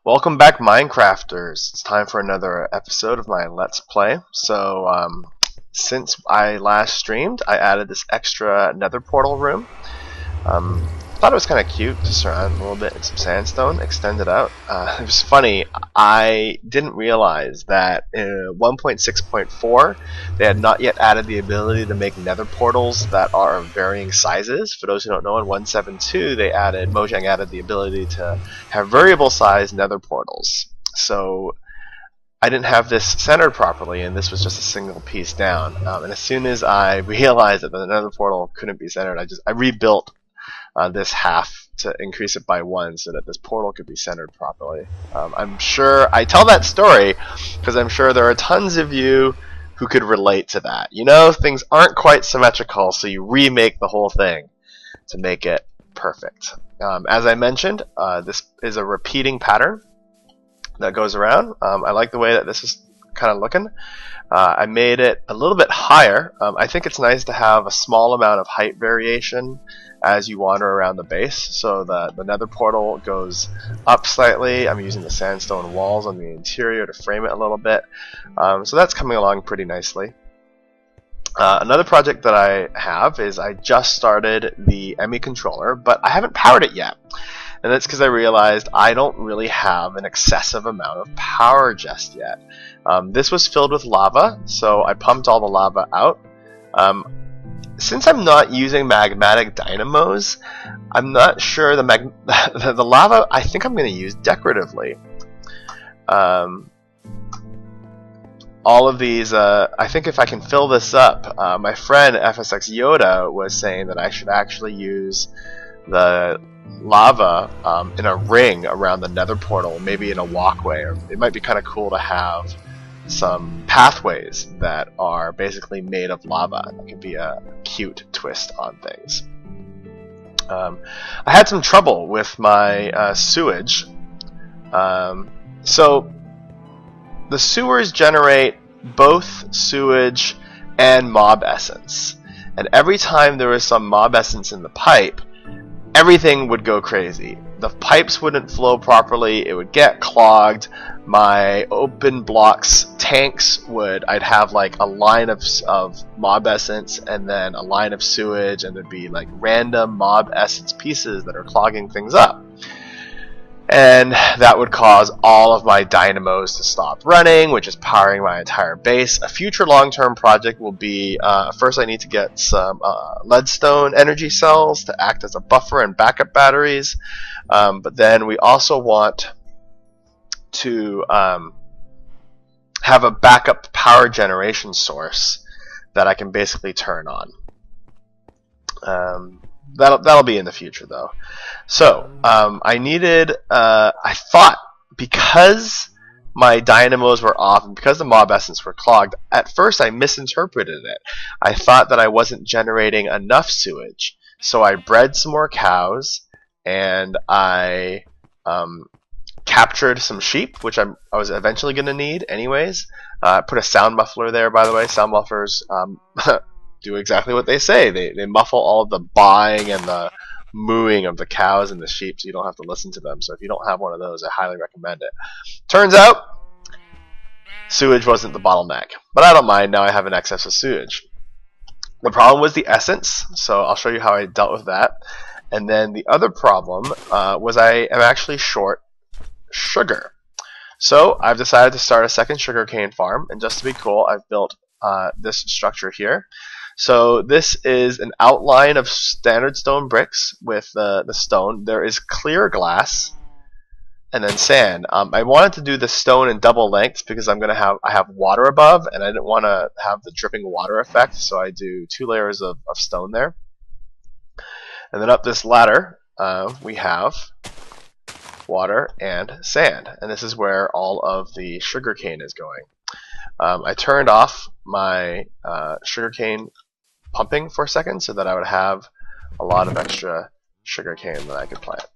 Welcome back, Minecrafters. It's time for another episode of my Let's Play. Since I last streamed, I added this extra Nether portal room. Thought it was kind of cute to surround a little bit in some sandstone, extend it out. It was funny, I didn't realize that in 1.6.4 they had not yet added the ability to make Nether portals that are of varying sizes. For those who don't know, in 1.7.2 Mojang added the ability to have variable size Nether portals. So I didn't have this centered properly, and this was just a single piece down. And as soon as I realized that the Nether portal couldn't be centered, I rebuilt this half to increase it by 1 so that this portal could be centered properly. I'm sure I tell that story because I'm sure there are tons of you who could relate to that. You know, things aren't quite symmetrical, so you remake the whole thing to make it perfect. As I mentioned, this is a repeating pattern that goes around. I like the way that this is kind of looking. I made it a little bit higher. I think it's nice to have a small amount of height variation as you wander around the base. So the Nether portal goes up slightly. I'm using the sandstone walls on the interior to frame it a little bit. So that's coming along pretty nicely. Another project that I have is I just started the ME controller, but I haven't powered it yet. And that's because I realized I don't really have an excessive amount of power just yet. This was filled with lava, so I pumped all the lava out. Since I'm not using magmatic dynamos, I'm not sure the lava, I think I'm going to use decoratively. All of these, I think if I can fill this up, my friend FSX Yoda was saying that I should actually use the lava in a ring around the Nether portal, maybe in a walkway. Or it might be kind of cool to have some pathways that are basically made of lava. That could be a cute twist on things. I had some trouble with my sewage. So the sewers generate both sewage and mob essence. And every time there was some mob essence in the pipe, everything would go crazy. The pipes wouldn't flow properly, it would get clogged, my open blocks tanks I'd have like a line of mob essence and then a line of sewage, and there'd be like random mob essence pieces that are clogging things up. And that would cause all of my dynamos to stop running, which is powering my entire base. A future long-term project will be, first I need to get some leadstone energy cells to act as a buffer and backup batteries. But then we also want to have a backup power generation source that I can basically turn on. That'll be in the future though. So I needed, I thought, because my dynamos were off and because the mob essence were clogged, at first I misinterpreted it. I thought that I wasn't generating enough sewage, so I bred some more cows and I captured some sheep, which I was eventually going to need anyways. I put a sound muffler there, by the way. Sound mufflers do exactly what they say. They muffle all of the baaing and the mooing of the cows and the sheep, so you don't have to listen to them. So if you don't have one of those, I highly recommend it. Turns out, sewage wasn't the bottleneck. But I don't mind, now I have an excess of sewage. The problem was the essence, so I'll show you how I dealt with that. And then the other problem was I am actually short sugar. So I've decided to start a second sugarcane farm, and just to be cool, I've built this structure here. So this is an outline of standard stone bricks with the stone. There is clear glass and then sand. I wanted to do the stone in double lengths because I have water above, and I didn't want to have the dripping water effect, so I do 2 layers of stone there. And then up this ladder we have water and sand, and this is where all of the sugarcane is going. I turned off my sugarcane pumping for a second so that I would have a lot of extra sugarcane that I could plant.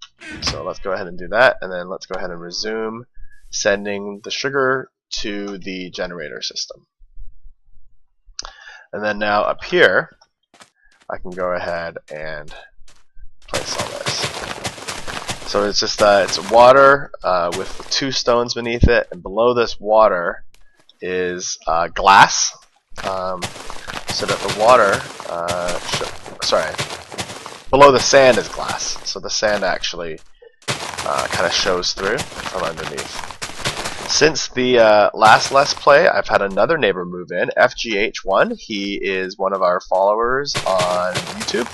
So let's go ahead and do that, and then let's go ahead and resume sending the sugar to the generator system. And then now up here I can go ahead and place all this. So it's just it's water with 2 stones beneath it, and below this water is glass, so that the water, sorry, below the sand is glass, so the sand actually kind of shows through from underneath. Since the last Let's Play, I've had another neighbor move in, FGH1. He is one of our followers on YouTube,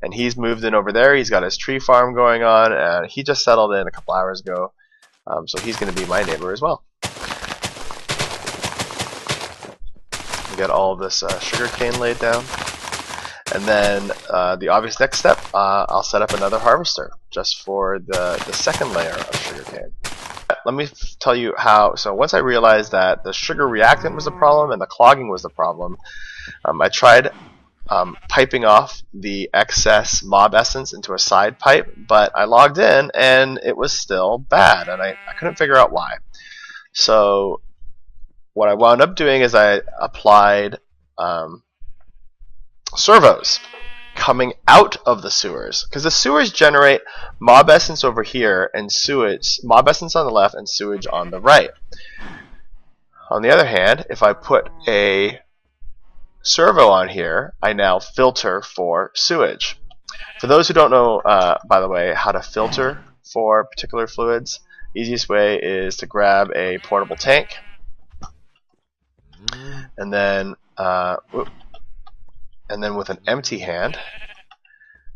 and he's moved in over there. He's got his tree farm going on, and he just settled in a couple hours ago, so he's going to be my neighbor as well. We got all of this sugar cane laid down. And then the obvious next step, I'll set up another harvester just for the second layer of sugarcane. Let me tell you how. So once I realized that the sugar reactant was the problem and the clogging was the problem, I tried piping off the excess mob essence into a side pipe, but I logged in and it was still bad, and I couldn't figure out why. So what I wound up doing is I applied servos coming out of the sewers, because the sewers generate mob essence over here and sewage, mob essence on the left and sewage on the right. On the other hand, if I put a servo on here, I now filter for sewage. For those who don't know, by the way, how to filter for particular fluids, the easiest way is to grab a portable tank and then with an empty hand,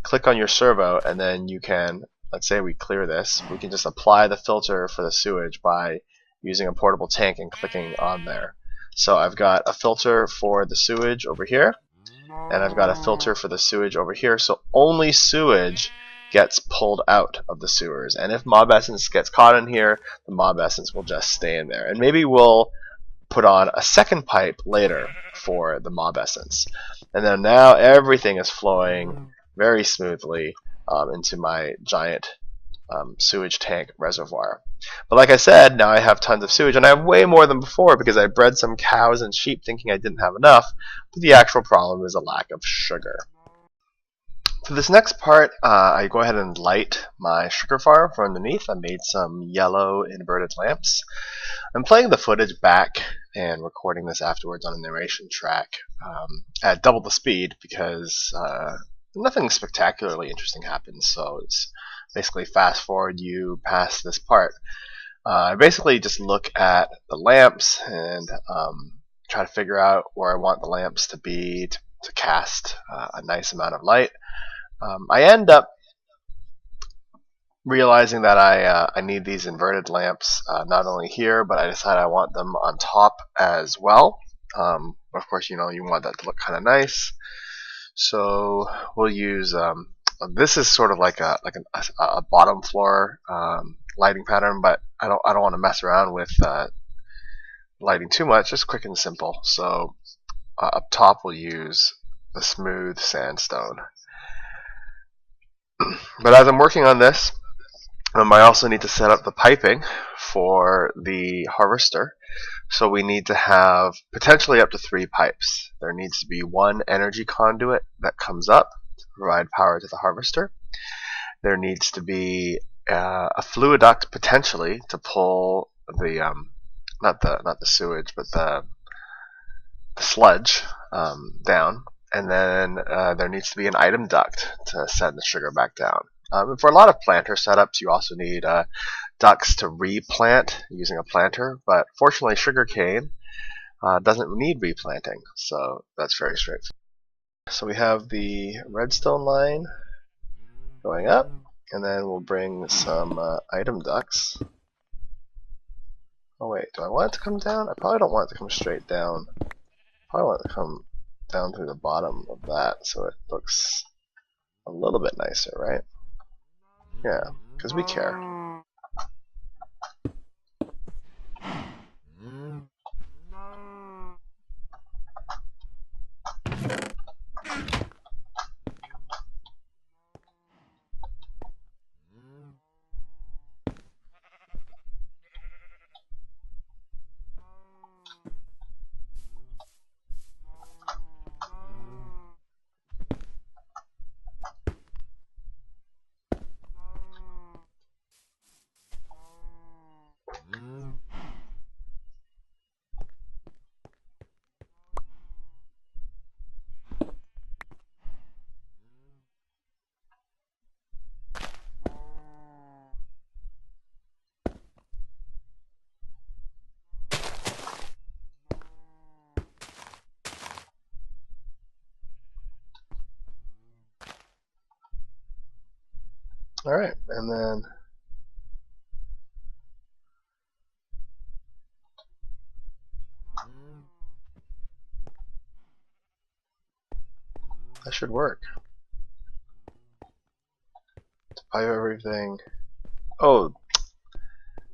click on your servo, and then you can, let's say we clear this, we can just apply the filter for the sewage by using a portable tank and clicking on there. So I've got a filter for the sewage over here, and I've got a filter for the sewage over here, so only sewage gets pulled out of the sewers. And if mob essence gets caught in here, the mob essence will just stay in there. And maybe we'll put on a second pipe later for the mob essence. And then now everything is flowing very smoothly into my giant sewage tank reservoir. But like I said, now I have tons of sewage, and I have way more than before because I bred some cows and sheep thinking I didn't have enough, but the actual problem is a lack of sugar. For this next part, I go ahead and light my sugar farm from underneath. I made some yellow inverted lamps. I'm playing the footage back and recording this afterwards on a narration track at double the speed because nothing spectacularly interesting happens, so it's basically fast forward you past this part. I basically just look at the lamps and try to figure out where I want the lamps to be to cast a nice amount of light. I end up realizing that I need these inverted lamps not only here, but I decide I want them on top as well. Of course, you know, you want that to look kind of nice. So we'll use this is sort of like a bottom floor lighting pattern, but I don't want to mess around with lighting too much. Just quick and simple. So up top we'll use the smooth sandstone. But as I'm working on this, I also need to set up the piping for the harvester. So we need to have potentially up to 3 pipes. There needs to be 1 energy conduit that comes up to provide power to the harvester. There needs to be a fluid duct potentially to pull the not the sewage, but the sludge down. And then there needs to be an item duct to send the sugar back down. And for a lot of planter setups, you also need ducts to replant using a planter, but fortunately sugarcane doesn't need replanting, so that's very straightforward. So we have the redstone line going up, and then we'll bring some item ducts. Oh wait, do I want it to come down? I probably don't want it to come straight down. I probably want it to come down through the bottom of that so it looks a little bit nicer, right? Yeah, because we care. Alright, and then that should work. To pipe everything. Oh,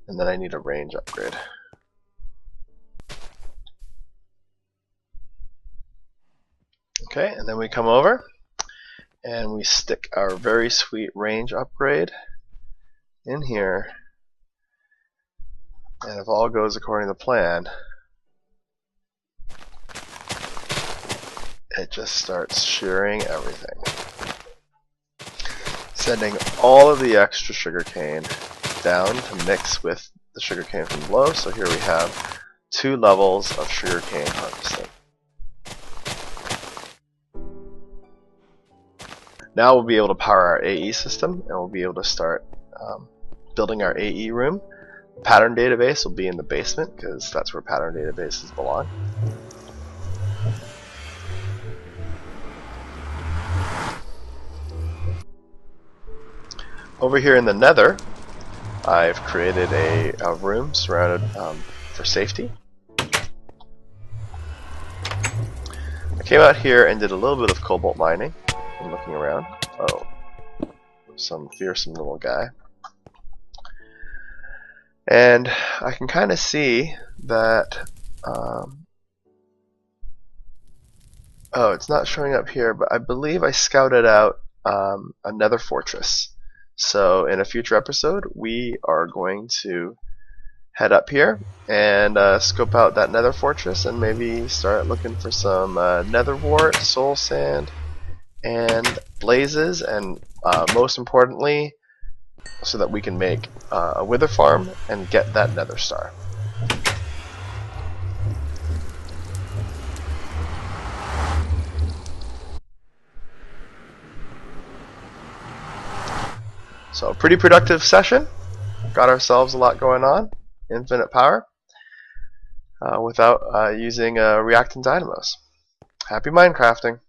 and then I need a range upgrade. Okay, and then we come over and we stick our very sweet range upgrade in here, and if all goes according to plan, it just starts shearing everything, sending all of the extra sugarcane down to mix with the sugarcane from below. So here we have 2 levels of sugarcane harvesting. Now we'll be able to power our AE system, and we'll be able to start building our AE room. Pattern database will be in the basement because that's where pattern databases belong. Over here in the Nether, I've created a room surrounded for safety. I came out here and did a little bit of cobalt mining and looking around. Oh, some fearsome little guy. And I can kind of see that, oh, it's not showing up here, but I believe I scouted out a Nether fortress. So in a future episode, we are going to head up here and scope out that Nether fortress and maybe start looking for some Nether wart, soul sand, and blazes, and most importantly, so that we can make a wither farm and get that Nether star. So pretty productive session. Got ourselves a lot going on. Infinite power without using reactant dynamos. Happy Minecrafting.